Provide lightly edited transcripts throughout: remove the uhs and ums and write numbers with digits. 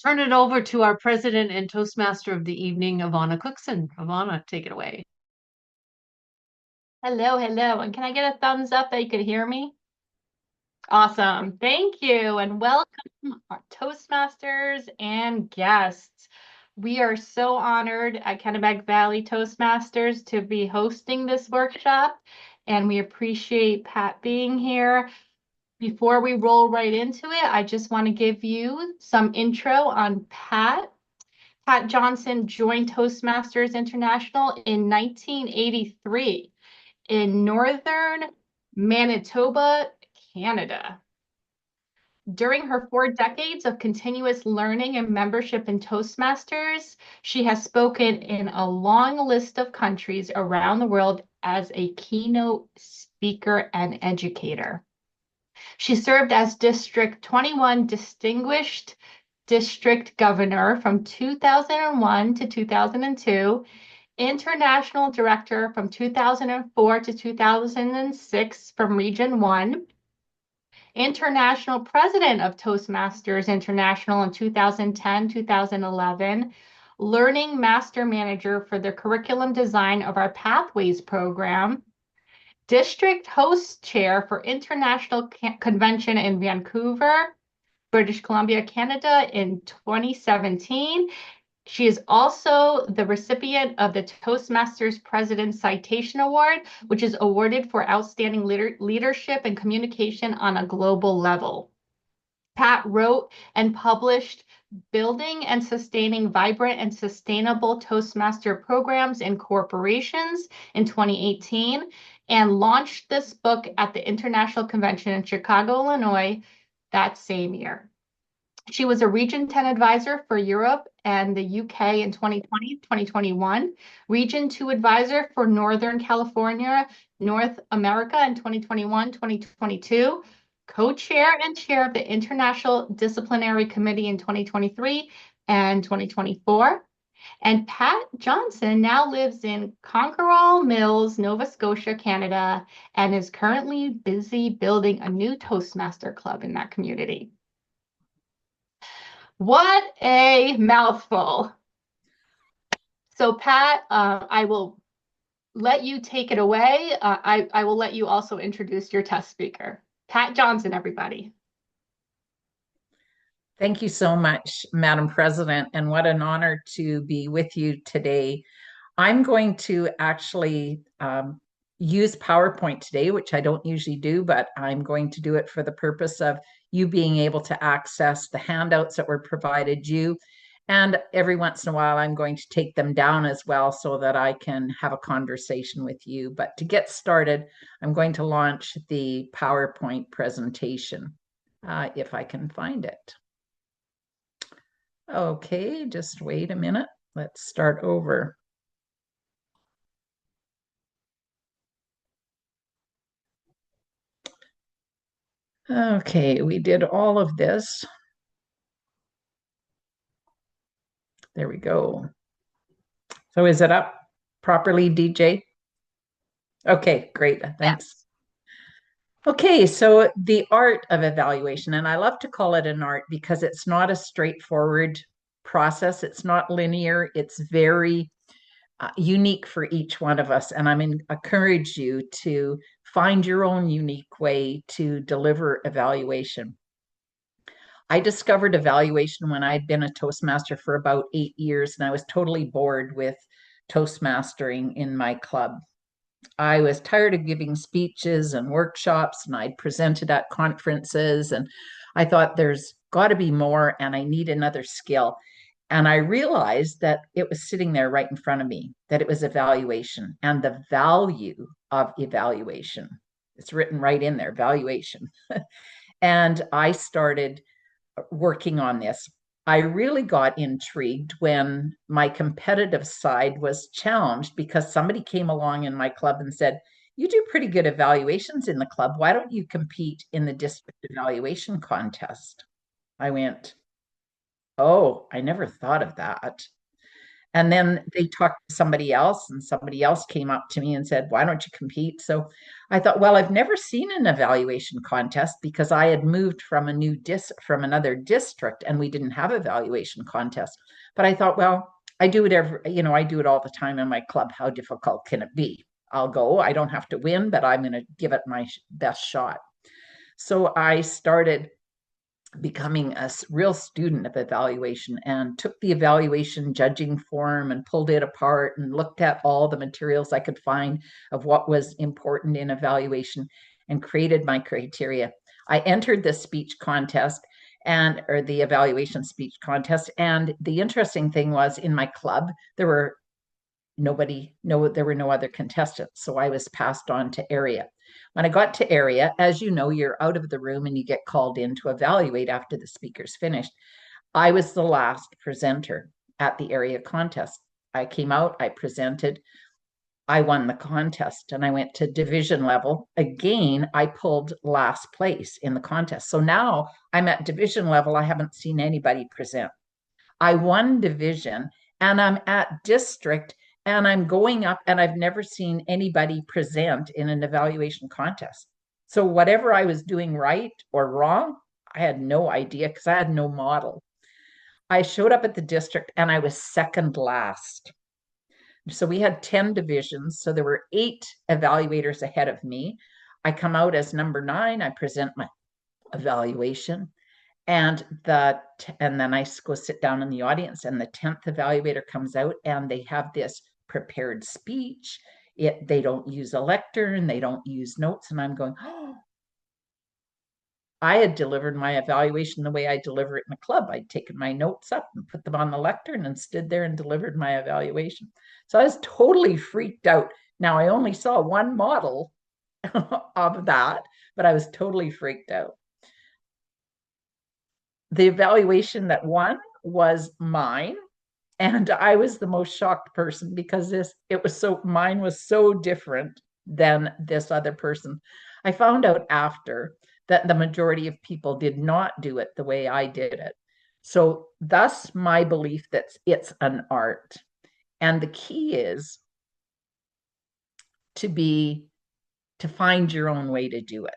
turn it over to our president and Toastmaster of the evening, Ivana Cookson. Ivana, take it away. Hello, hello. And can I get a thumbs up that you could hear me? Awesome. Thank you. And welcome our Toastmasters and guests. We are so honored at Kennebec Valley Toastmasters to be hosting this workshop, and we appreciate Pat being here. Before we roll right into it, I just want to give you some intro on Pat. Pat Johnson joined Toastmasters International in 1983 in northern Manitoba, Canada. During her 4 decades of continuous learning and membership in Toastmasters, she has spoken in a long list of countries around the world as a keynote speaker and educator. She served as District 21 Distinguished District Governor from 2001 to 2002, International Director from 2004 to 2006 from Region 1, International President of Toastmasters International in 2010-2011, Learning Master Manager for the curriculum design of our Pathways program, District Host Chair for International Convention in Vancouver, British Columbia, Canada in 2017. She is also the recipient of the Toastmasters President Citation Award, which is awarded for outstanding leadership and communication on a global level. Pat wrote and published Building and Sustaining Vibrant and Sustainable Toastmaster Programs in Corporations in 2018 and launched this book at the International Convention in Chicago, Illinois that same year. She was a Region 10 advisor for Europe and the UK in 2020, 2021, Region 2 advisor for Northern California, North America in 2021, 2022, co-chair and chair of the International Disciplinary Committee in 2023 and 2024. And Pat Johnson now lives in Conquerall Mills, Nova Scotia, Canada, and is currently busy building a new Toastmaster club in that community. What a mouthful. So Pat, I will let you take it away. I will let you also introduce your test speaker. Pat Johnson, everybody. Thank you so much, Madam President, and what an honor to be with you today. I'm going to actually use PowerPoint today, which I don't usually do, but I'm going to do it for the purpose of you being able to access the handouts that were provided you. And every once in a while, I'm going to take them down as well so that I can have a conversation with you. But to get started, I'm going to launch the PowerPoint presentation, if I can find it. Okay, just wait a minute. Let's start over. Okay, we did all of this. There we go. So is it up properly, DJ? Okay, great. Thanks. Okay, so the art of evaluation, and I love to call it an art because it's not a straightforward process. It's not linear. It's very unique for each one of us. And encourage you to find your own unique way to deliver evaluation. I discovered evaluation when I'd been a Toastmaster for about 8 years, and I was totally bored with Toastmastering in my club. I was tired of giving speeches and workshops, and I'd presented at conferences, and I thought there's got to be more, and I need another skill. And I realized that it was sitting there right in front of me, that it was evaluation and the value of evaluation. It's written right in there, valuation. And I started working on this. I really got intrigued when my competitive side was challenged because somebody came along in my club and said, "You do pretty good evaluations in the club. Why don't you compete in the district evaluation contest?" I went, "Oh, I never thought of that." And then they talked to somebody else, and somebody else came up to me and said, "Why don't you compete?" So I thought, well, I've never seen an evaluation contest because I had moved from from another district, and we didn't have evaluation contest. But I thought, well, I do it I do it all the time in my club. How difficult can it be? I'll go. I don't have to win, but I'm going to give it my best shot. So I started becoming a real student of evaluation and took the evaluation judging form and pulled it apart and looked at all the materials I could find of what was important in evaluation and created my criteria. I entered the speech contest or the evaluation speech contest. And the interesting thing was in my club, there were no other contestants. So I was passed on to area. When I got to area, as you know, you're out of the room and you get called in to evaluate after the speaker's finished. I was the last presenter at the area contest. I came out, I presented, I won the contest, and I went to division level. Again, I pulled last place in the contest. So now I'm at division level. I haven't seen anybody present. I won division, and I'm at district, and I'm going up, and I've never seen anybody present in an evaluation contest. So whatever I was doing right or wrong, I had no idea because I had no model. I showed up at the district and I was second last. So we had 10 divisions. So there were 8 evaluators ahead of me. I come out as number 9. I present my evaluation. And then I go sit down in the audience, and the 10th evaluator comes out, and they have this prepared speech. They don't use a lectern, they don't use notes, and I'm going, oh, I had delivered my evaluation the way I deliver it in a club. I'd taken my notes up and put them on the lectern and stood there and delivered my evaluation. So I was totally freaked out. Now I only saw one model of that, but I was totally freaked out. The evaluation that won was mine, and I was the most shocked person because mine was so different than this other person. I found out after that the majority of people did not do it the way I did it. So thus my belief that it's an art. And the key is to find your own way to do it.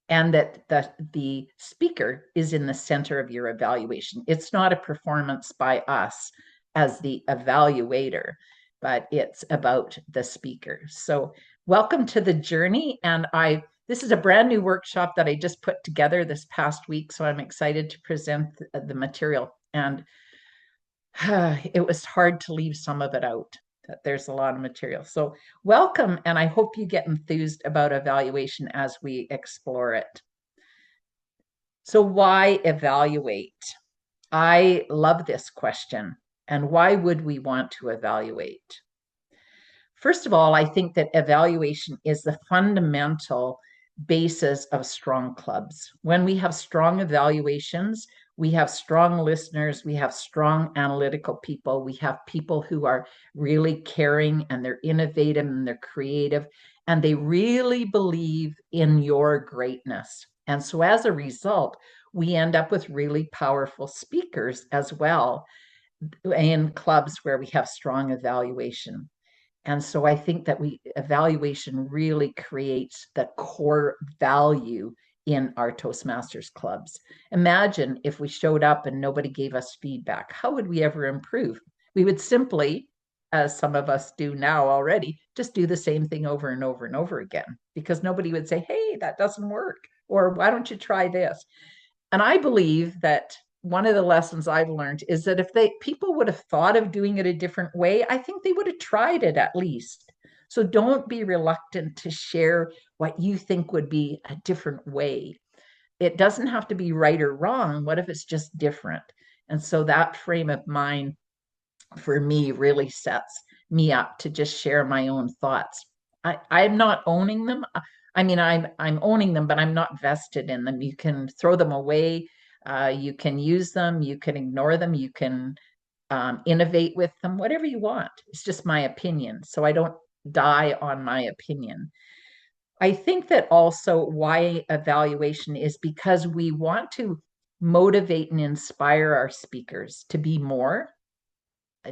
And that the speaker is in the center of your evaluation. It's not a performance by us as the evaluator, but it's about the speaker. So welcome to the journey. And this is a brand new workshop that I just put together this past week. So I'm excited to present the material. And it was hard to leave some of it out. That there's a lot of material. So welcome, and I hope you get enthused about evaluation as we explore it. So why evaluate? I love this question. And why would we want to evaluate? First of all, I think that evaluation is the fundamental basis of strong clubs. When we have strong evaluations, we have strong listeners, we have strong analytical people, we have people who are really caring and they're innovative and they're creative, and they really believe in your greatness. And so as a result, we end up with really powerful speakers as well in clubs where we have strong evaluation. And so I think that evaluation really creates the core value in our Toastmasters clubs. Imagine if we showed up and nobody gave us feedback. How would we ever improve? We would simply, as some of us do now already, just do the same thing over and over and over again, because nobody would say, hey, that doesn't work, or why don't you try this? And I believe that one of the lessons I've learned is that if people would have thought of doing it a different way, I think they would have tried it at least. So don't be reluctant to share what you think would be a different way. It doesn't have to be right or wrong. What if it's just different? And so that frame of mind for me really sets me up to just share my own thoughts. I'm not owning them. I mean, I'm owning them, but I'm not vested in them. You can throw them away. You can use them. You can ignore them. You can innovate with them, whatever you want. It's just my opinion. So I don't die on my opinion. I think that also why evaluation is because we want to motivate and inspire our speakers to be more.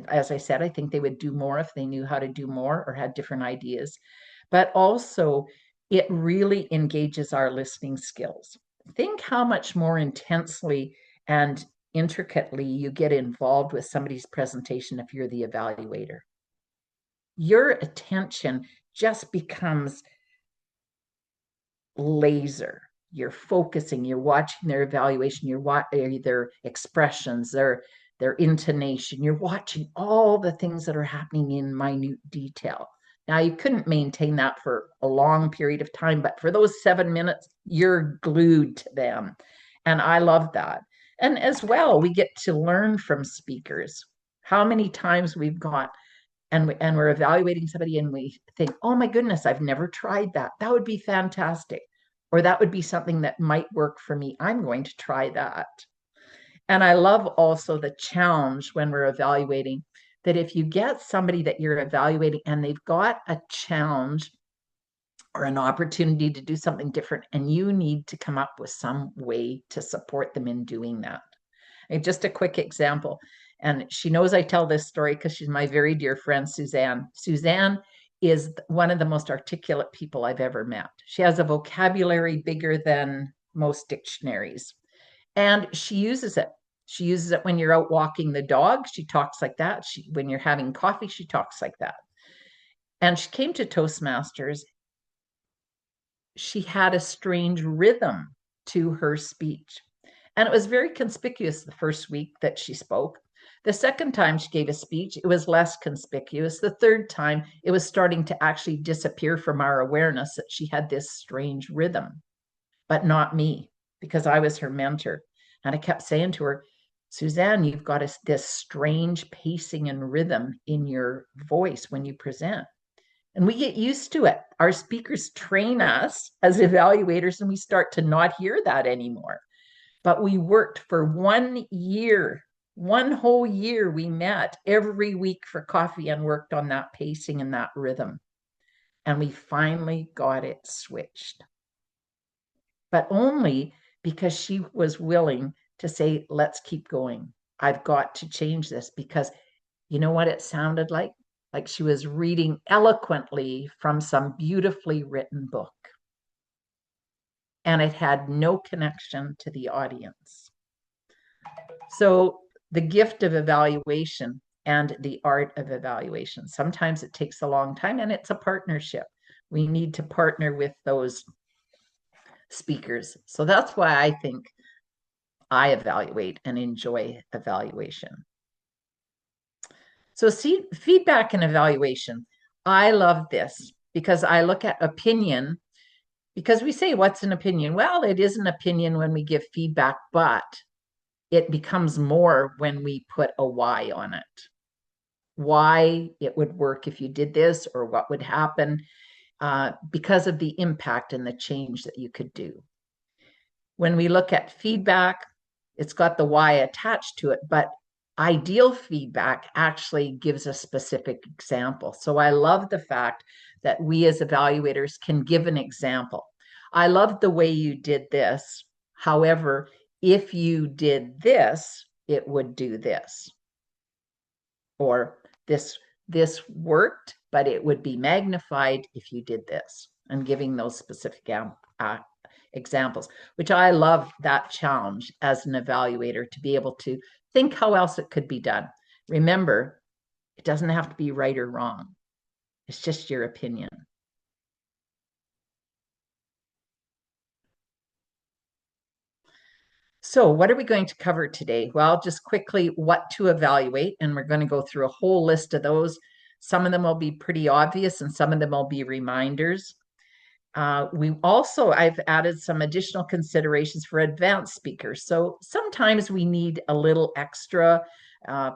as I said, I think they would do more if they knew how to do more or had different ideas. But also, it really engages our listening skills. Think how much more intensely and intricately you get involved with somebody's presentation if you're the evaluator. Your attention just becomes laser. You're focusing, you're watching their evaluation, you're watching their expressions, their intonation, you're watching all the things that are happening in minute detail. Now, you couldn't maintain that for a long period of time, but for those 7 minutes, you're glued to them. And I love that. And as well, we get to learn from speakers. How many times we've got and we're evaluating somebody and we think, oh my goodness, I've never tried that. That would be fantastic. Or that would be something that might work for me. I'm going to try that. And I love also the challenge when we're evaluating that if you get somebody that you're evaluating and they've got a challenge or an opportunity to do something different, and you need to come up with some way to support them in doing that. And just a quick example. And she knows I tell this story because she's my very dear friend, Suzanne. Suzanne is one of the most articulate people I've ever met. She has a vocabulary bigger than most dictionaries. And she uses it. She uses it when you're out walking the dog. She talks like that. When you're having coffee, she talks like that. And she came to Toastmasters. She had a strange rhythm to her speech. And it was very conspicuous the first week that she spoke. The second time she gave a speech, it was less conspicuous. The third time, it was starting to actually disappear from our awareness that she had this strange rhythm, but not me, because I was her mentor. And I kept saying to her, Suzanne, you've got this strange pacing and rhythm in your voice when you present. And we get used to it. Our speakers train us as evaluators, and we start to not hear that anymore. But we worked for 1 year, one whole year. We met every week for coffee and worked on that pacing and that rhythm. And we finally got it switched. But only because she was willing to say, let's keep going. I've got to change this, because you know what it sounded like? Like she was reading eloquently from some beautifully written book. And it had no connection to the audience. So the gift of evaluation and the art of evaluation. Sometimes it takes a long time, and it's a partnership. We need to partner with those speakers. So that's why I think I evaluate and enjoy evaluation. So feedback and evaluation. I love this because I look at opinion, because we say, what's an opinion? Well, it is an opinion when we give feedback, but it becomes more when we put a why on it. Why it would work if you did this, or what would happen because of the impact and the change that you could do. When we look at feedback, it's got the why attached to it, but ideal feedback actually gives a specific example. So I love the fact that we as evaluators can give an example. I love the way you did this. However, if you did this, it would do this. Or this worked, but it would be magnified if you did this, and giving those specific examples, which I love that challenge as an evaluator, to be able to think how else it could be done. Remember, it doesn't have to be right or wrong. It's just your opinion. So what are we going to cover today? Well, just quickly, what to evaluate, and we're going to go through a whole list of those. Some of them will be pretty obvious, and some of them will be reminders. I've added some additional considerations for advanced speakers. So sometimes we need a little extra.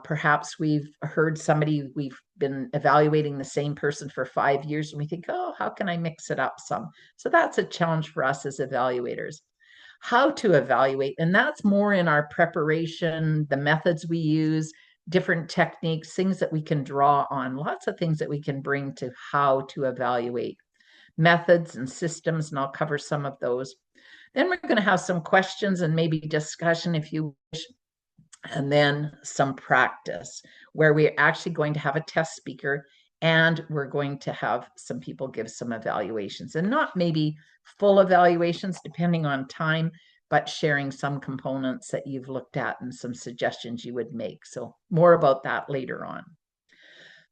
Perhaps we've heard somebody, we've been evaluating the same person for 5 years, and we think, oh, how can I mix it up some? So that's a challenge for us as evaluators. How to evaluate, and that's more in our preparation, the methods we use, different techniques, things that we can draw on, lots of things that we can bring to how to evaluate. Methods and systems, and I'll cover some of those. Then we're going to have some questions and maybe discussion if you wish. and then some practice where we're actually going to have a test speaker and we're going to have some people give some evaluations, and not maybe full evaluations depending on time, but sharing some components that you've looked at and some suggestions you would make. So more about that later on.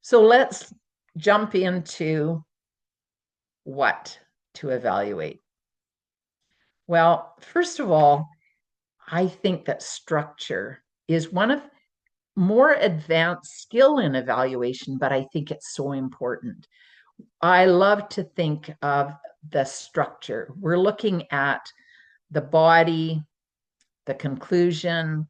So let's jump into what to evaluate. Well, first of all, I think that structure is one of more advanced skill in evaluation, but I think it's so important. I love to think of the structure. We're looking at the body, the conclusion,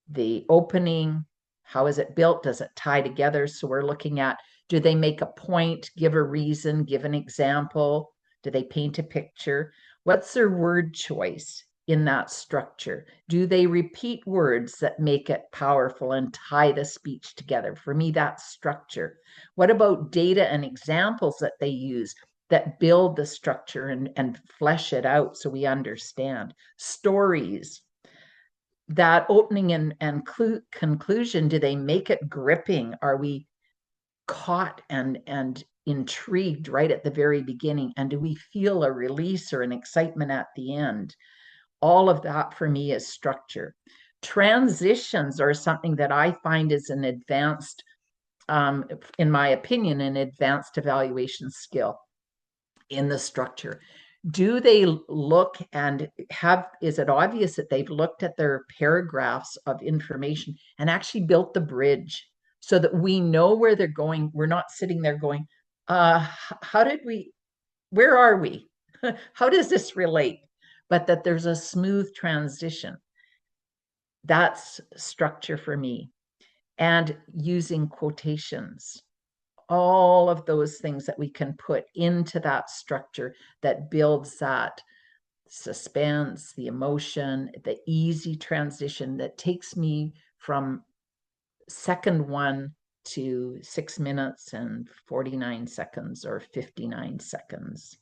the opening. How is it built? Does it tie together? So we're looking at, do they make a point, give a reason, give an example? Do they paint a picture? What's their word choice in that structure? Do they repeat words that make it powerful and tie the speech together? For me, that's structure. What about data and examples that they use that build the structure and flesh it out so we understand? Stories. That opening and conclusion, do they make it gripping? Are we caught and intrigued right at the very beginning? And do we feel a release or an excitement at the end? All of that for me is structure. Transitions are something that I find is an advanced, in my opinion, an advanced evaluation skill in the structure. Do they look and have, is it obvious that they've looked at their paragraphs of information and actually built the bridge so that we know where they're going? We're not sitting there going, how did we, where are we? How does this relate? But that there's a smooth transition. That's structure for me. And using quotations, all of those things that we can put into that structure that builds that suspense, the emotion, the easy transition that takes me from second one to 6 minutes and 49 seconds or 59 seconds.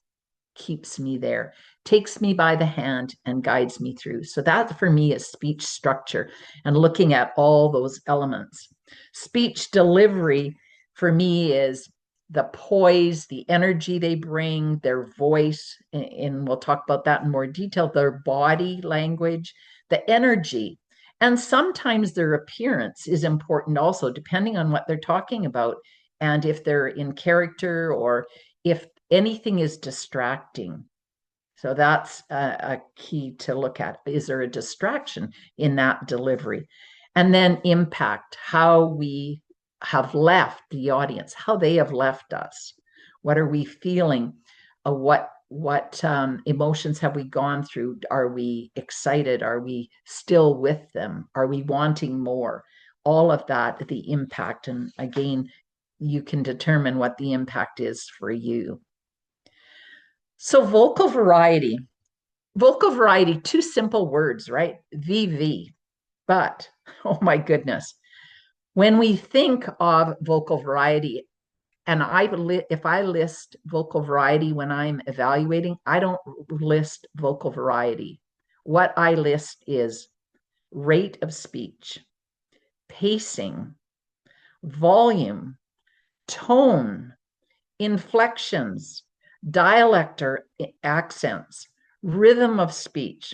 Keeps me there, takes me by the hand and guides me through. So that for me is speech structure and looking at all those elements. Speech delivery for me is the poise, the energy they bring, their voice, and we'll talk about that in more detail, their body language, the energy. And sometimes their appearance is important also, depending on what they're talking about and if they're in character or if anything is distracting. So that's a key to look at. Is there a distraction in that delivery? And then impact, how we have left the audience, how they have left us. What are we feeling? What emotions have we gone through? Are we excited? Are we still with them? Are we wanting more? All of that, the impact. And again, you can determine what the impact is for you. So vocal variety, two simple words, right? VV. But, oh my goodness, when we think of vocal variety, and if I list vocal variety when I'm evaluating, I don't list vocal variety. What I list is rate of speech, pacing, volume, tone, inflections, dialect or accents, rhythm of speech,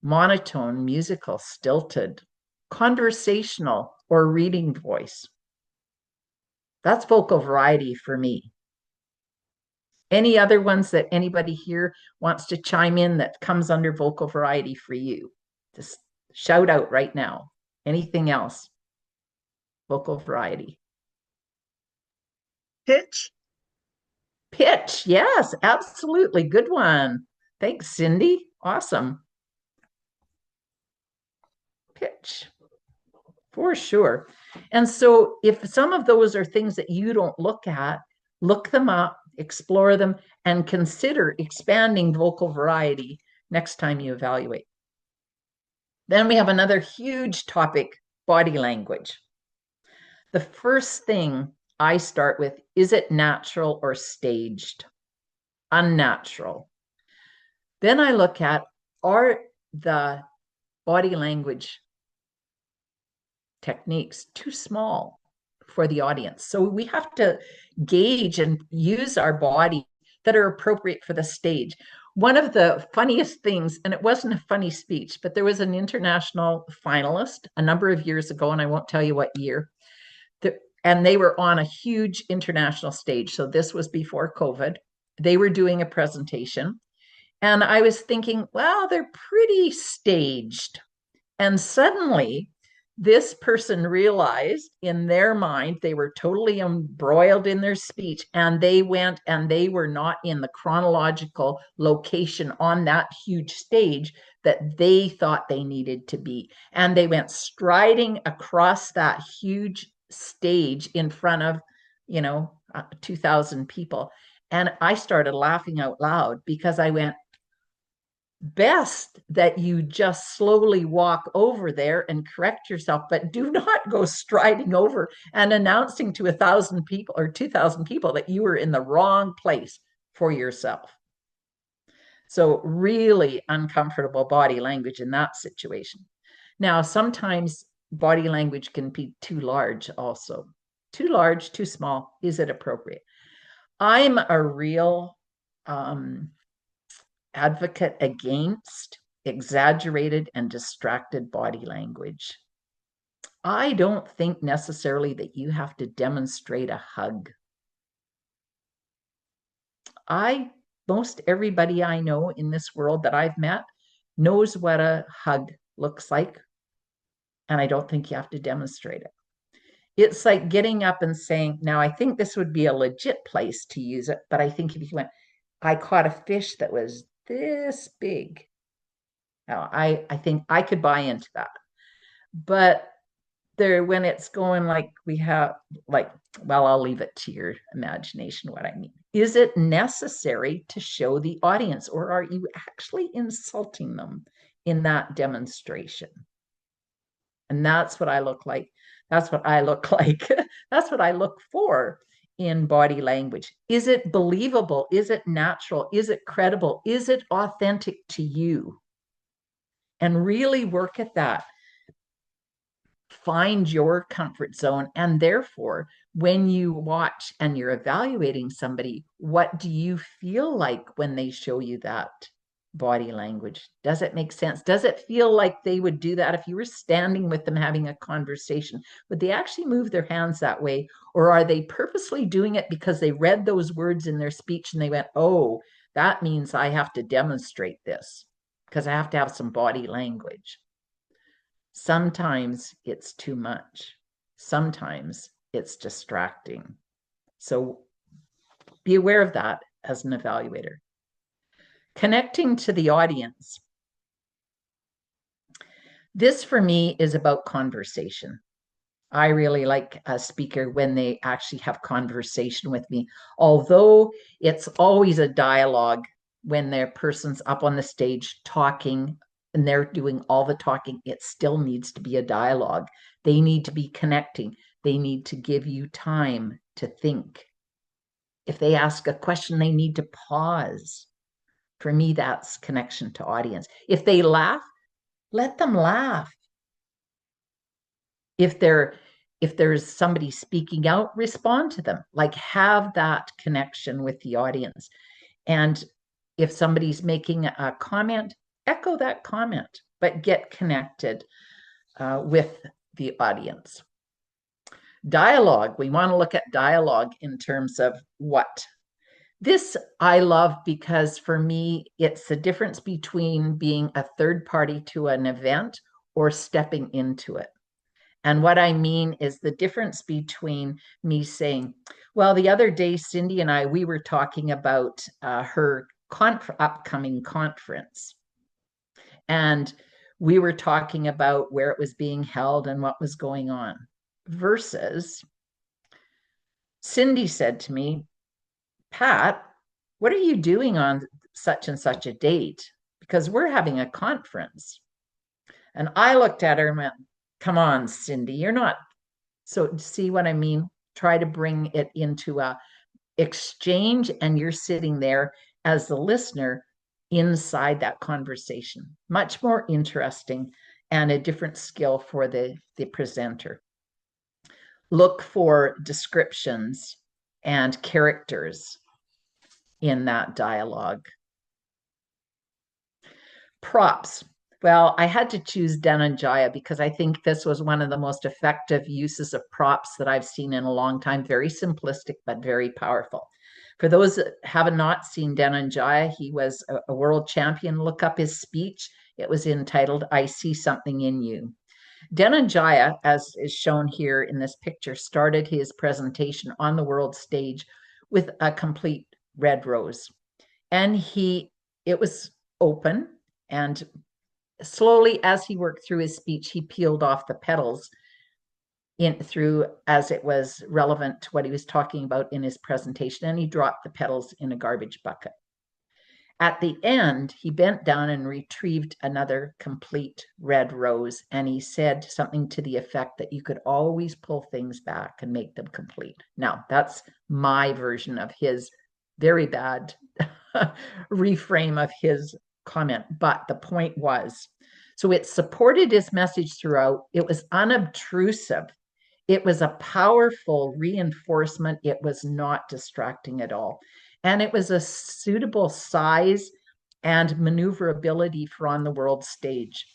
monotone, musical, stilted, conversational, or reading voice. That's vocal variety for me. Any other ones that anybody here wants to chime in that comes under vocal variety for you? Just shout out right now. Anything else? Vocal variety. Pitch. Pitch. Yes, absolutely. Good one. Thanks, Cindy. Awesome. Pitch. For sure. And so if some of those are things that you don't look at, look them up, explore them, and consider expanding vocal variety next time you evaluate. Then we have another huge topic, body language. The first thing I start with, is it natural or staged? Unnatural. Then I look at, are the body language techniques too small for the audience. So we have to gauge and use our body that are appropriate for the stage. One of the funniest things, and it wasn't a funny speech, but there was an international finalist a number of years ago, and I won't tell you what year, and they were on a huge international stage. So this was before COVID. They were doing a presentation, and I was thinking, well, they're pretty staged. And suddenly, this person realized in their mind they were totally embroiled in their speech, and they went and they were not in the chronological location on that huge stage that they thought they needed to be. And they went striding across that huge stage in front of, 2,000 people. And I started laughing out loud because I went, best that you just slowly walk over there and correct yourself, but do not go striding over and announcing to 1,000 people or 2,000 people that you were in the wrong place for yourself. So really uncomfortable body language in that situation. Now, sometimes body language can be too large also. Too large, too small. Is it appropriate? I'm a real advocate against exaggerated and distracted body language. I don't think necessarily that you have to demonstrate a hug. Most everybody I know in this world that I've met knows what a hug looks like, and I don't think you have to demonstrate it. It's like getting up and saying, now I think this would be a legit place to use it, but I think if you went, I caught a fish that was this big. Now, I think I could buy into that. But when it's going like we have, like, well, I'll leave it to your imagination what I mean. Is it necessary to show the audience, or are you actually insulting them in that demonstration? And that's what I look like. That's what I look like. That's what I look for in body language. Is it believable? Is it natural? Is it credible? Is it authentic to you? And really work at that. Find your comfort zone. And therefore, when you watch and you're evaluating somebody, what do you feel like when they show you that body language? Does it make sense? Does it feel like they would do that if you were standing with them having a conversation? Would they actually move their hands that way? Or are they purposely doing it because they read those words in their speech and they went, oh, that means I have to demonstrate this because I have to have some body language? Sometimes it's too much. Sometimes it's distracting. So be aware of that as an evaluator. Connecting to the audience. This for me is about conversation. I really like a speaker when they actually have conversation with me, although it's always a dialogue when their person's up on the stage talking and they're doing all the talking. It still needs to be a dialogue. They need to be connecting. They need to give you time to think. If they ask a question, they need to pause. For me, that's connection to audience. If they laugh, let them laugh. If there's somebody speaking out, respond to them. Like, have that connection with the audience. And if somebody's making a comment, echo that comment, but get connected with the audience. Dialogue, we want to look at dialogue in terms of what? This I love because for me, it's the difference between being a third party to an event or stepping into it. And what I mean is the difference between me saying, well, the other day, Cindy and we were talking about her upcoming conference. And we were talking about where it was being held and what was going on. Versus Cindy said to me, Pat, what are you doing on such and such a date? Because we're having a conference. And I looked at her and went, come on, Cindy, you're not. So see what I mean? Try to bring it into a exchange, and you're sitting there as the listener inside that conversation. Much more interesting and a different skill for the presenter. Look for descriptions and characters in that dialogue. Props. Well, I had to choose Dhananjaya because I think this was one of the most effective uses of props that I've seen in a long time. Very simplistic, but very powerful. For those that have not seen Dhananjaya, he was a world champion. Look up his speech. It was entitled, "I See Something in You." Dhananjaya, as is shown here in this picture, started his presentation on the world stage with a complete red rose. And it was open, and slowly as he worked through his speech, he peeled off the petals through as it was relevant to what he was talking about in his presentation, and he dropped the petals in a garbage bucket. At the end, he bent down and retrieved another complete red rose, and he said something to the effect that you could always pull things back and make them complete. Now, that's my version of his very bad reframe of his comment, but the point was, so it supported his message throughout. It was unobtrusive. It was a powerful reinforcement. It was not distracting at all. And it was a suitable size and maneuverability for on the world stage.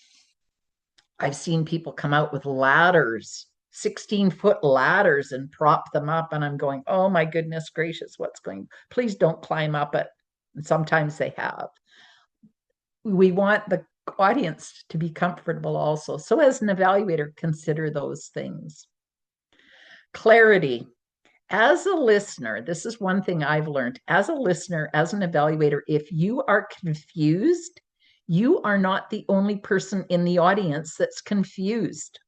I've seen people come out with ladders, 16-foot ladders, and prop them up. And I'm going, oh my goodness gracious, please don't climb up it. And sometimes they have. We want the audience to be comfortable also. So as an evaluator, consider those things. Clarity. As a listener, this is one thing I've learned. As a listener, as an evaluator, if you are confused, you are not the only person in the audience that's confused.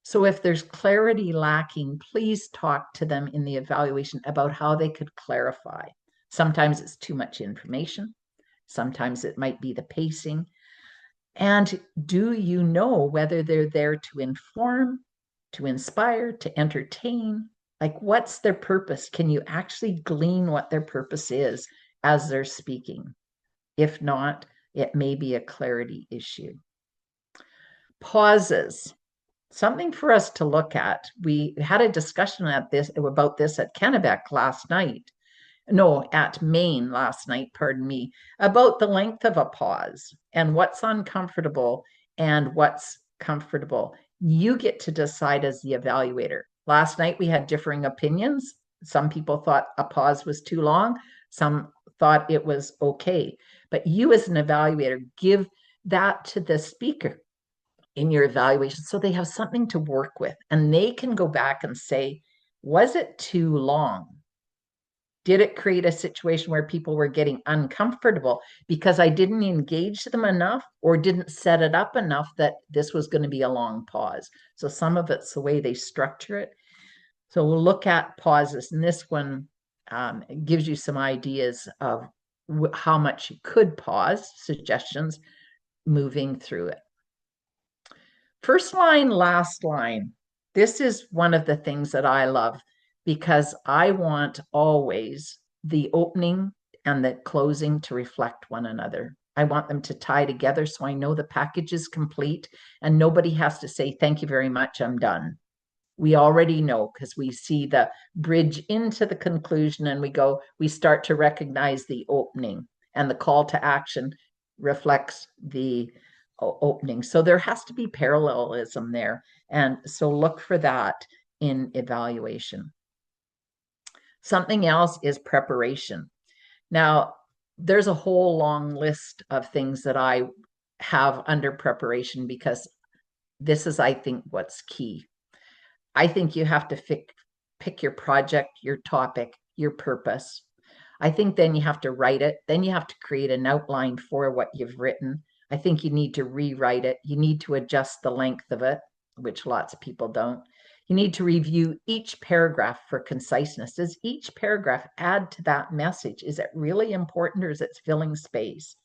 So if there's clarity lacking, please talk to them in the evaluation about how they could clarify. Sometimes it's too much information. Sometimes it might be the pacing. And do you know whether they're there to inform, to inspire, to entertain? Like, what's their purpose? Can you actually glean what their purpose is as they're speaking? If not, it may be a clarity issue. Pauses. Something for us to look at. We had a discussion about this at Kennebec last night. No, at Maine last night, pardon me, about the length of a pause and what's uncomfortable and what's comfortable. You get to decide as the evaluator. Last night we had differing opinions. Some people thought a pause was too long. Some thought it was okay. But you as an evaluator, give that to the speaker in your evaluation so they have something to work with. And they can go back and say, was it too long? Did it create a situation where people were getting uncomfortable because I didn't engage them enough or didn't set it up enough that this was going to be a long pause? So some of it's the way they structure it. So we'll look at pauses, and this one gives you some ideas of how much you could pause, suggestions moving through it. First line, last line. This is one of the things that I love, because I want always the opening and the closing to reflect one another. I want them to tie together so I know the package is complete and nobody has to say, thank you very much, I'm done. We already know because we see the bridge into the conclusion and we start to recognize the opening, and the call to action reflects the opening. So there has to be parallelism there. And so look for that in evaluation. Something else is preparation. Now, there's a whole long list of things that I have under preparation because this is, I think, what's key. I think you have to pick your project, your topic, your purpose. I think then you have to write it. Then you have to create an outline for what you've written. I think you need to rewrite it. You need to adjust the length of it, which lots of people don't. You need to review each paragraph for conciseness. Does each paragraph add to that message? Is it really important, or is it filling space?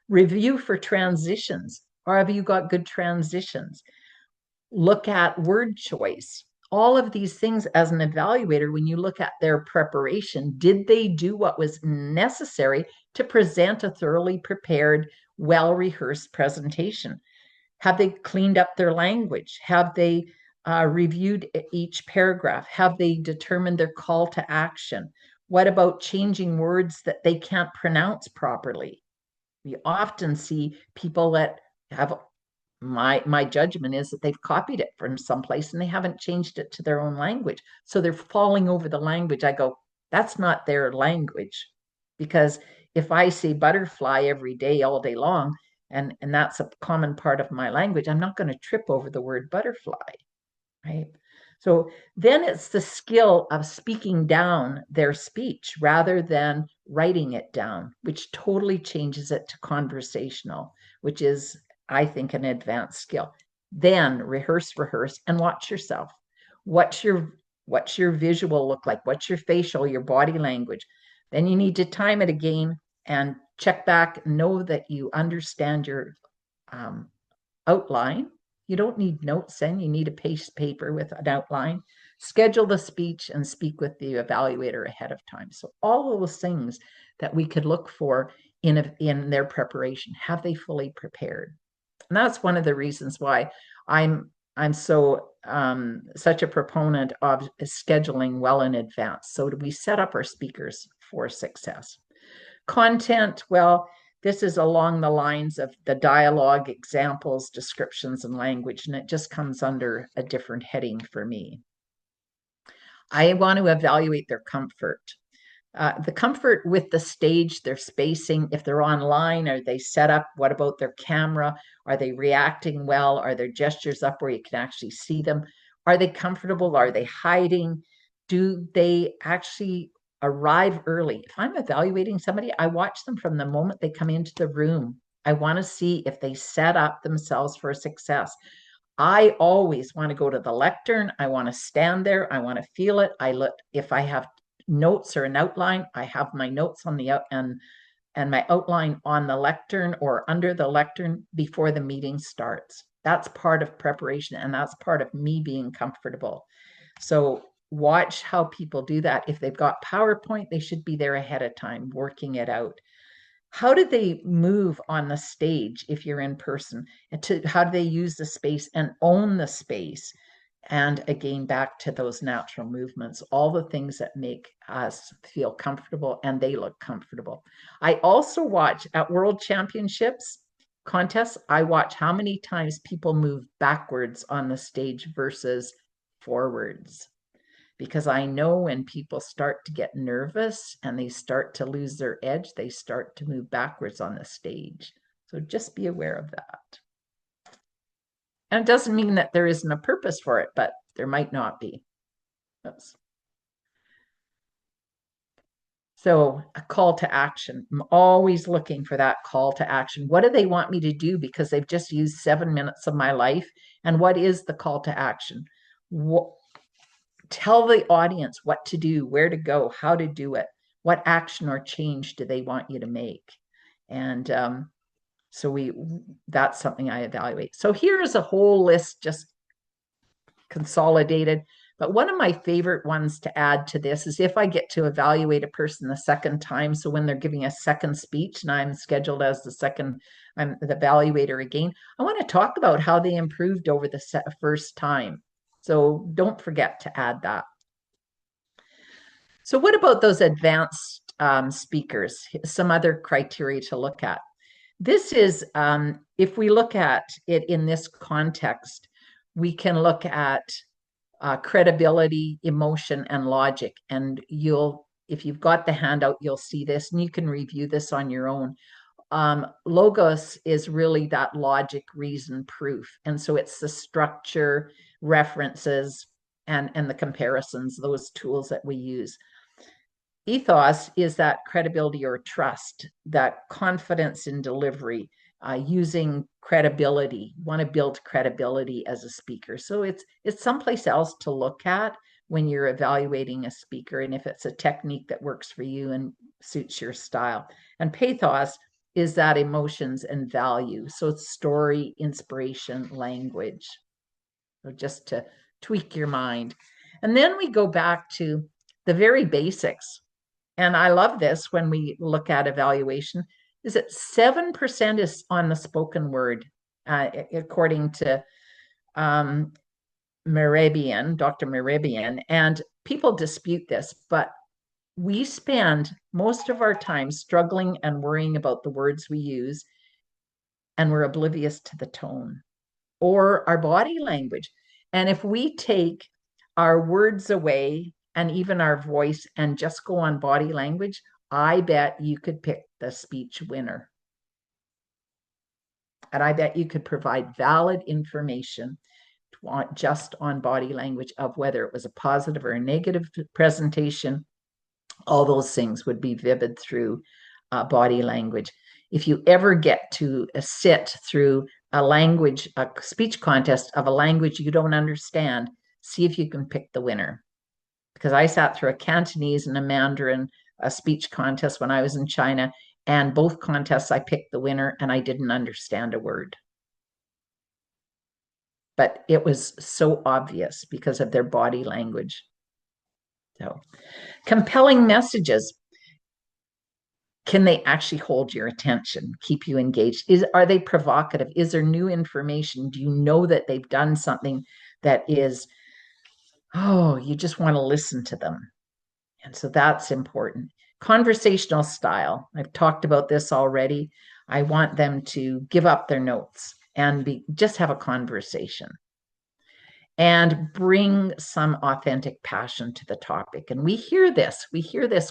Review for transitions. Or have you got good transitions? Look at word choice. All of these things as an evaluator, when you look at their preparation, did they do what was necessary to present a thoroughly prepared, well-rehearsed presentation? Have they cleaned up their language? Have they reviewed each paragraph? Have they determined their call to action? What about changing words that they can't pronounce properly? We often see people that have, my judgment is that they've copied it from someplace and they haven't changed it to their own language. So they're falling over the language. I go, that's not their language. Because if I say butterfly every day, all day long, and that's a common part of my language, I'm not going to trip over the word butterfly, right? So then it's the skill of speaking down their speech rather than writing it down, which totally changes it to conversational, which is, I think, an advanced skill. Then rehearse, and watch yourself. What's your visual look like? What's your facial, your body language? Then you need to time it again and check back, know that you understand your outline. You don't need notes then, you need a piece of paper with an outline. Schedule the speech and speak with the evaluator ahead of time. So all those things that we could look for in their preparation, have they fully prepared? And that's one of the reasons why I'm so such a proponent of scheduling well in advance. So we set up our speakers for success. Content, well, this is along the lines of the dialogue, examples, descriptions, and language, and it just comes under a different heading for me. I want to evaluate their comfort. The comfort with the stage, their spacing, if they're online, are they set up? What about their camera? Are they reacting well? Are their gestures up where you can actually see them? Are they comfortable? Are they hiding? Do they actually arrive early? If I'm evaluating somebody, I watch them from the moment they come into the room. I want to see if they set up themselves for success. I always want to go to the lectern. I want to stand there. I want to feel it. I look, if I have notes or an outline, I have my notes on the out and my outline on the lectern or under the lectern before the meeting starts. That's part of preparation, and that's part of me being comfortable. So watch how people do that. If they've got PowerPoint, they should be there ahead of time working it out. How do they move on the stage if you're in person? And how do they use the space and own the space? And again, back to those natural movements, all the things that make us feel comfortable and they look comfortable. I also watch at World Championships contests, I watch how many times people move backwards on the stage versus forwards. Because I know when people start to get nervous and they start to lose their edge, they start to move backwards on the stage. So just be aware of that. And it doesn't mean that there isn't a purpose for it, but there might not be. Oops. So a call to action. I'm always looking for that call to action. What do they want me to do? Because they've just used 7 minutes of my life. And what is the call to action? Tell the audience what to do, where to go, how to do it, what action or change do they want you to make. And so that's something I evaluate. So here's a whole list just consolidated. But one of my favorite ones to add to this is if I get to evaluate a person the second time. So when they're giving a second speech and I'm scheduled as I'm the evaluator again, I want to talk about how they improved over the first time. So don't forget to add that. So what about those advanced speakers? Some other criteria to look at. This is, if we look at it in this context, we can look at credibility, emotion, and logic. And if you've got the handout, you'll see this, and you can review this on your own. Logos is really that logic, reason, proof. And so it's the structure, references, and the comparisons, those tools that we use. Ethos is that credibility or trust, that confidence in delivery, using credibility. You want to build credibility as a speaker. So it's someplace else to look at when you're evaluating a speaker, and if it's a technique that works for you and suits your style. And pathos is that emotions and value. So it's story, inspiration, language. So just to tweak your mind. And then we go back to the very basics. And I love this when we look at evaluation, is that 7% is on the spoken word according to Mehrabian, Dr. Mehrabian, and people dispute this, but we spend most of our time struggling and worrying about the words we use, and we're oblivious to the tone or our body language. And if we take our words away and even our voice and just go on body language, I bet you could pick the speech winner. And I bet you could provide valid information just on body language of whether it was a positive or a negative presentation. All those things would be vivid through body language. If you ever get to sit through a speech contest of a language you don't understand, see if you can pick the winner. Because I sat through a Cantonese and a Mandarin speech contest when I was in China, and both contests I picked the winner and I didn't understand a word. But it was so obvious because of their body language. So, compelling messages. Can they actually hold your attention, keep you engaged? Are they provocative? Is there new information? Do you know that they've done something that is, oh, you just want to listen to them? And so that's important. Conversational style. I've talked about this already. I want them to give up their notes and just have a conversation and bring some authentic passion to the topic. And we hear this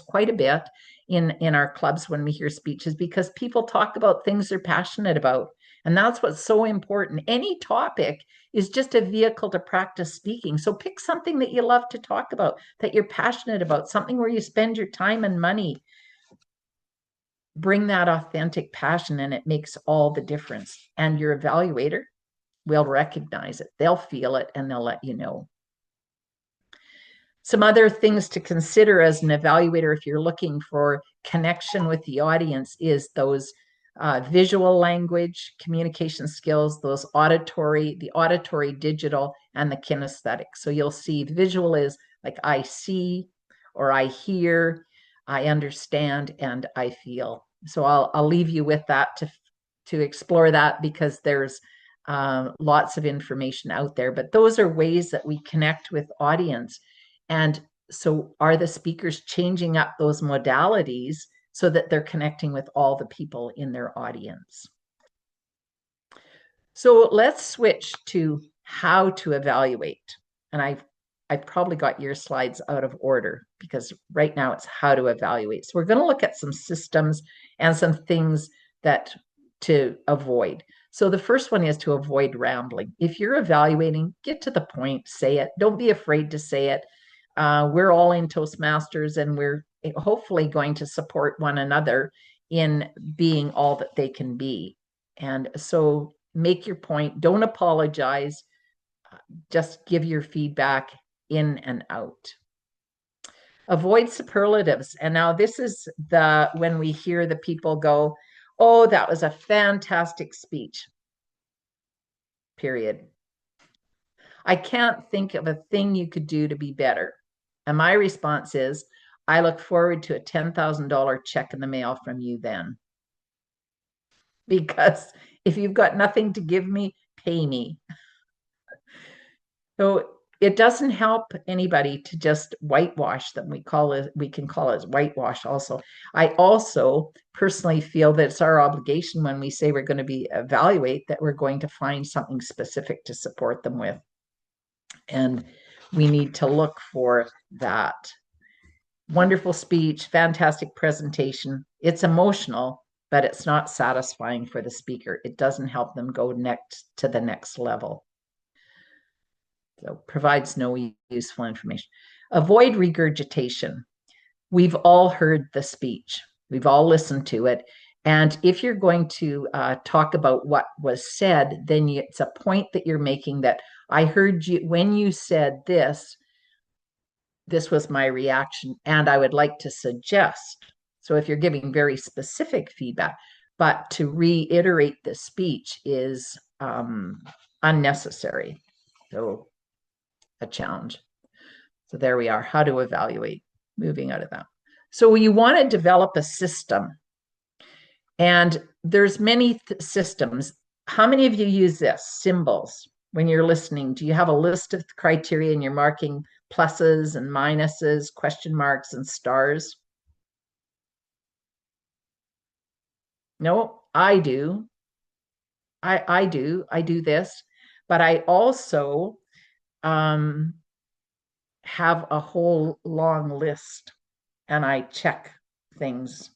quite a bit in our clubs when we hear speeches, because people talk about things they're passionate about. And that's what's so important. Any topic is just a vehicle to practice speaking. So pick something that you love to talk about, that you're passionate about, something where you spend your time and money. Bring that authentic passion, and it makes all the difference. And your evaluator will recognize it. They'll feel it, and they'll let you know. Some other things to consider as an evaluator if you're looking for connection with the audience is those visual language, communication skills, the auditory, digital, and the kinesthetic. So you'll see visual is like I see, or I hear, I understand, and I feel. So I'll leave you with that to explore that, because there's lots of information out there. But those are ways that we connect with audience. And so are the speakers changing up those modalities so that they're connecting with all the people in their audience? So let's switch to how to evaluate. And I've probably got your slides out of order, because right now it's how to evaluate. So we're going to look at some systems and some things to avoid. So the first one is to avoid rambling. If you're evaluating, get to the point, say it. Don't be afraid to say it. We're all in Toastmasters, and we're hopefully going to support one another in being all that they can be. And so make your point. Don't apologize. Just give your feedback in and out. Avoid superlatives. And now this is when we hear the people go, oh, that was a fantastic speech. Period. I can't think of a thing you could do to be better. And my response is, I look forward to a $10,000 check in the mail from you then. Because if you've got nothing to give me, pay me. So it doesn't help anybody to just whitewash them. We can call it whitewash also. I also personally feel that it's our obligation when we say we're going to evaluate, that we're going to find something specific to support them with. And we need to look for that. Wonderful speech, fantastic presentation. It's emotional, but it's not satisfying for the speaker. It doesn't help them go to the next level. So provides no useful information. Avoid regurgitation. We've all heard the speech. We've all listened to it. And if you're going to talk about what was said, then it's a point that you're making, that I heard you when you said this was my reaction, and I would like to suggest. So if you're giving very specific feedback, but to reiterate the speech is unnecessary. So a challenge. So there we are, how to evaluate, moving out of that. So you want to develop a system. And there's many systems. how many of you use this, symbols, when you're listening? Do you have a list of criteria and you're marking pluses and minuses, question marks and stars? No, I do. I do this, but I also have a whole long list and I check things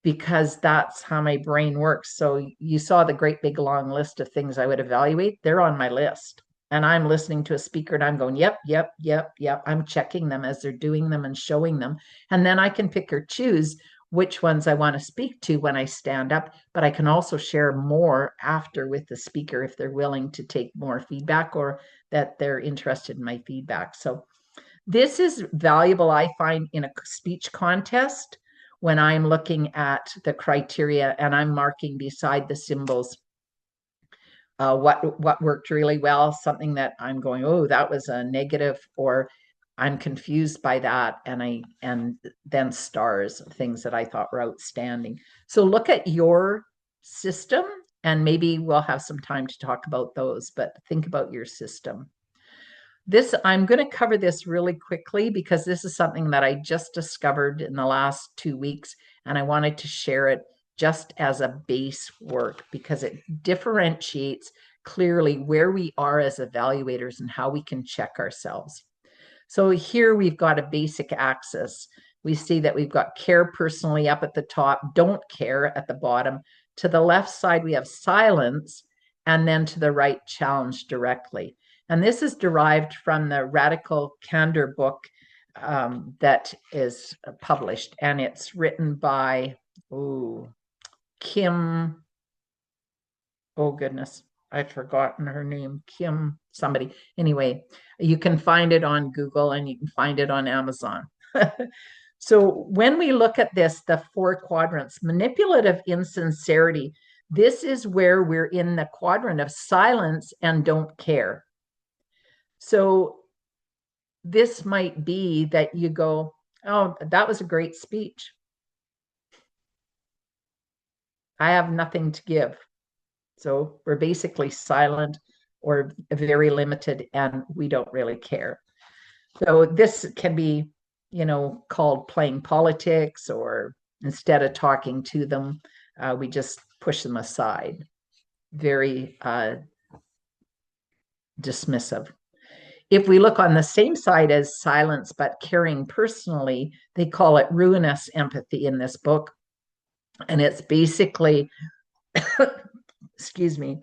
because that's how my brain works. So you saw the great big long list of things I would evaluate. They're on my list. And I'm listening to a speaker and I'm going, yep, yep, yep, yep. I'm checking them as they're doing them and showing them. And then I can pick or choose which ones I want to speak to when I stand up, but I can also share more after with the speaker if they're willing to take more feedback or that they're interested in my feedback. So this is valuable, I find, in a speech contest when I'm looking at the criteria and I'm marking beside the symbols what worked really well, something that I'm going, oh, that was a negative, or I'm confused by that, and then stars, things that I thought were outstanding. So look at your system, and maybe we'll have some time to talk about those, but think about your system. I'm going to cover this really quickly because this is something that I just discovered in the last 2 weeks, and I wanted to share it just as a base work because it differentiates clearly where we are as evaluators and how we can check ourselves. So here we've got a basic axis. We see that we've got care personally up at the top, don't care at the bottom. To the left side, we have silence, and then to the right, challenge directly. And this is derived from the Radical Candor book that is published, and it's written by Kim. Oh, goodness. I've forgotten her name. Kim somebody. Anyway, you can find it on Google and you can find it on Amazon. So when we look at this, the 4 quadrants, manipulative insincerity, this is where we're in the quadrant of silence and don't care. So this might be that you go, oh, that was a great speech. I have nothing to give. So we're basically silent or very limited and we don't really care. So this can be, called playing politics, or instead of talking to them, we just push them aside. Very dismissive. If we look on the same side as silence, but caring personally, they call it ruinous empathy in this book. And it's basically, excuse me,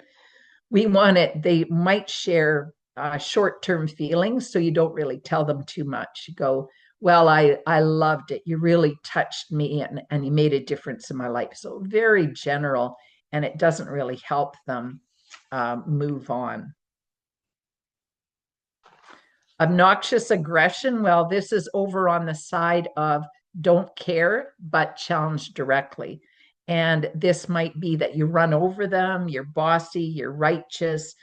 we want it, they might share short-term feelings, so you don't really tell them too much. You go, well, I loved it. You really touched me and you made a difference in my life. So very general, and it doesn't really help them move on. Obnoxious aggression, well, this is over on the side of don't care, but challenge directly. And this might be that you run over them, you're bossy, you're righteous,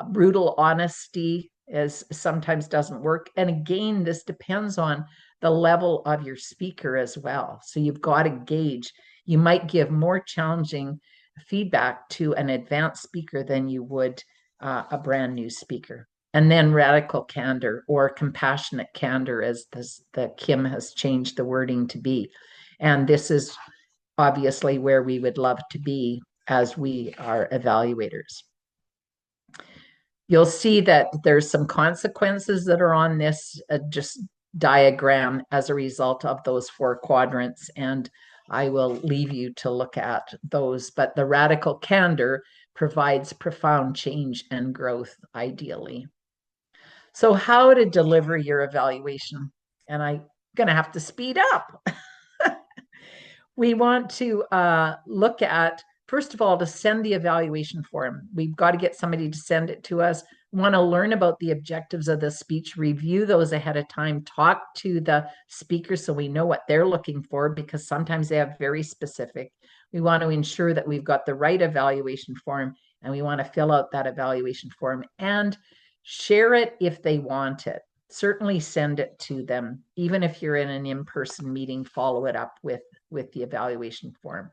brutal honesty is sometimes doesn't work. And again, this depends on the level of your speaker as well. So you've got to gauge. You might give more challenging feedback to an advanced speaker than you would a brand new speaker. And then radical candor or compassionate candor, as the Kim has changed the wording to be. And this is obviously where we would love to be as we are evaluators. You'll see that there's some consequences that are on this just diagram as a result of those 4 quadrants, and I will leave you to look at those. But the radical candor provides profound change and growth, ideally. So how to deliver your evaluation? And I'm going to have to speed up. We want to look at, first of all, to send the evaluation form. We've got to get somebody to send it to us. We want to learn about the objectives of the speech, review those ahead of time, talk to the speaker so we know what they're looking for, because sometimes they have very specific. We want to ensure that we've got the right evaluation form, and we want to fill out that evaluation form and share it if they want it. Certainly send it to them. Even if you're in an in-person meeting, follow it up with the evaluation form.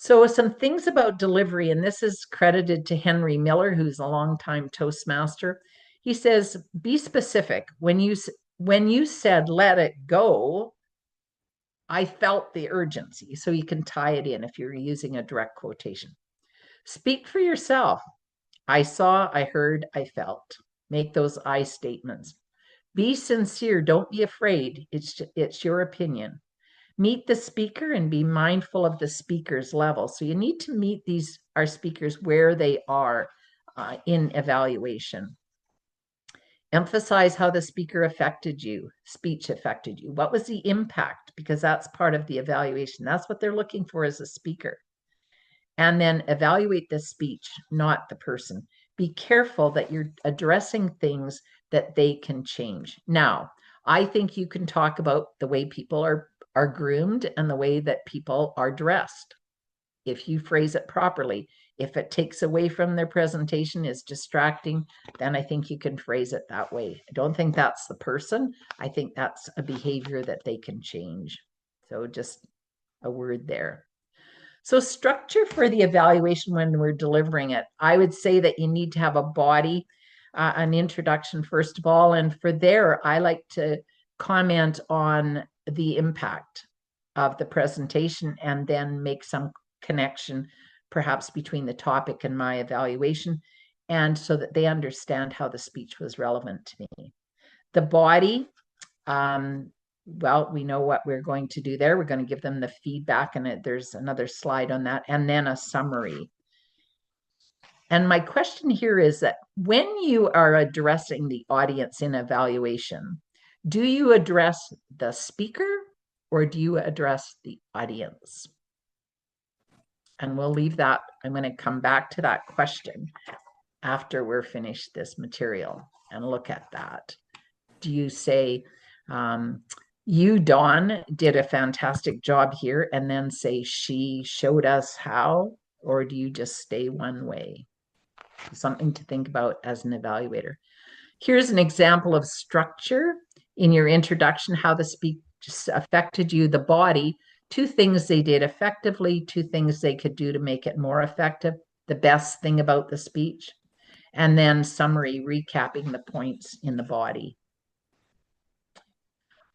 So some things about delivery, and this is credited to Henry Miller, who's a longtime Toastmaster. He says, be specific. When you said, let it go, I felt the urgency. So you can tie it in if you're using a direct quotation. Speak for yourself. I saw, I heard, I felt. Make those I statements. Be sincere. Don't be afraid. It's your opinion. Meet the speaker and be mindful of the speaker's level. So you need to meet our speakers where they are in evaluation. Emphasize how the speaker affected you, speech affected you. What was the impact? Because that's part of the evaluation. That's what they're looking for as a speaker. And then evaluate the speech, not the person. Be careful that you're addressing things that they can change. Now, I think you can talk about the way people are groomed and the way that people are dressed. If you phrase it properly, if it takes away from their presentation, is distracting, then I think you can phrase it that way. I don't think that's the person. I think that's a behavior that they can change. So just a word there. So structure for the evaluation when we're delivering it, I would say that you need to have a body, an introduction first of all. And for there, I like to comment on the impact of the presentation and then make some connection perhaps between the topic and my evaluation, and so that they understand how the speech was relevant to me. The body, well, we know what we're going to do there. We're going to give them the feedback, and there's another slide on that, and then a summary. And my question here is that when you are addressing the audience in evaluation, do you address the speaker or do you address the audience? And we'll leave that. I'm going to come back to that question after we're finished this material and look at that. Do you say, you, Dawn, did a fantastic job here, and then say she showed us how, or do you just stay one way? Something to think about as an evaluator. Here's an example of structure in your introduction, how the speech affected you, the body, 2 things they did effectively, 2 things they could do to make it more effective, the best thing about the speech, and then summary, recapping the points in the body.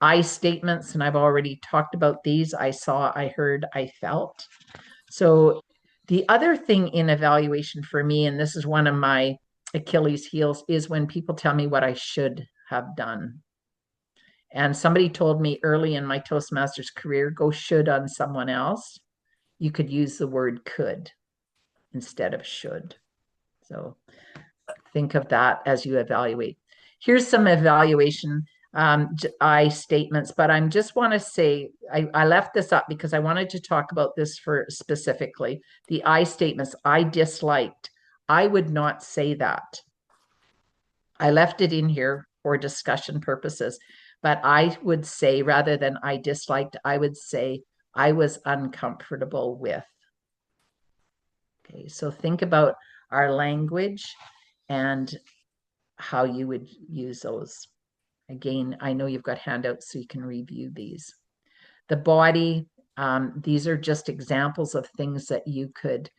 I statements, and I've already talked about these. I saw, I heard, I felt. So the other thing in evaluation for me, and this is one of my Achilles heels, is when people tell me what I should have done. And somebody told me early in my Toastmasters career, go should on someone else. You could use the word could instead of should. So think of that as you evaluate. Here's some evaluation I statements, but I just want to say, I left this up because I wanted to talk about this for specifically. The I statements I disliked. I would not say that. I left it in here for discussion purposes, but I would say, rather than I disliked, I would say I was uncomfortable with. Okay, so think about our language and how you would use those. Again, I know you've got handouts so you can review these. The body, these are just examples of things that you could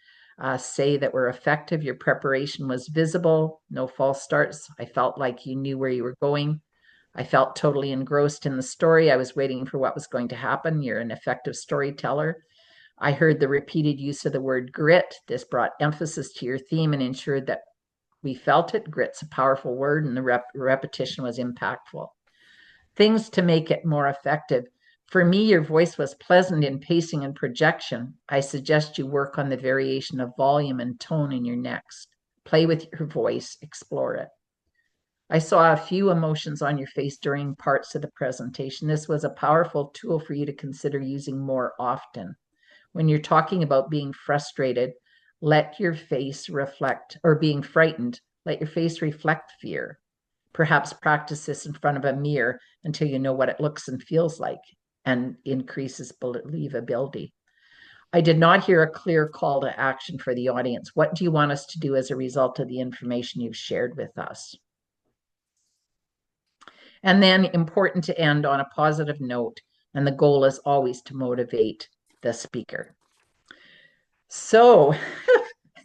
say that were effective. Your preparation was visible, no false starts. I felt like you knew where you were going. I felt totally engrossed in the story. I was waiting for what was going to happen. You're an effective storyteller. I heard the repeated use of the word grit. This brought emphasis to your theme and ensured that we felt it. Grit's a powerful word, and the repetition was impactful. Things to make it more effective. For me, your voice was pleasant in pacing and projection. I suggest you work on the variation of volume and tone in your next. Play with your voice, explore it. I saw a few emotions on your face during parts of the presentation. This was a powerful tool for you to consider using more often. When you're talking about being frustrated, let your face reflect, or being frightened, let your face reflect fear. Perhaps practice this in front of a mirror until you know what it looks and feels like, and increases believability. I did not hear a clear call to action for the audience. What do you want us to do as a result of the information you've shared with us? And then important to end on a positive note, and the goal is always to motivate the speaker. So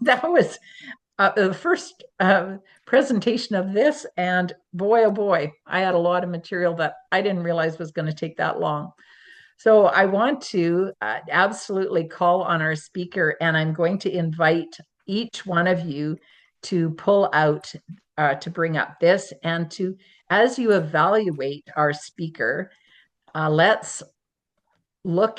that was the first presentation of this, and boy, oh boy, I had a lot of material that I didn't realize was going to take that long. So I want to absolutely call on our speaker, and I'm going to invite each one of you to pull out, to bring up this, and to, as you evaluate our speaker, let's look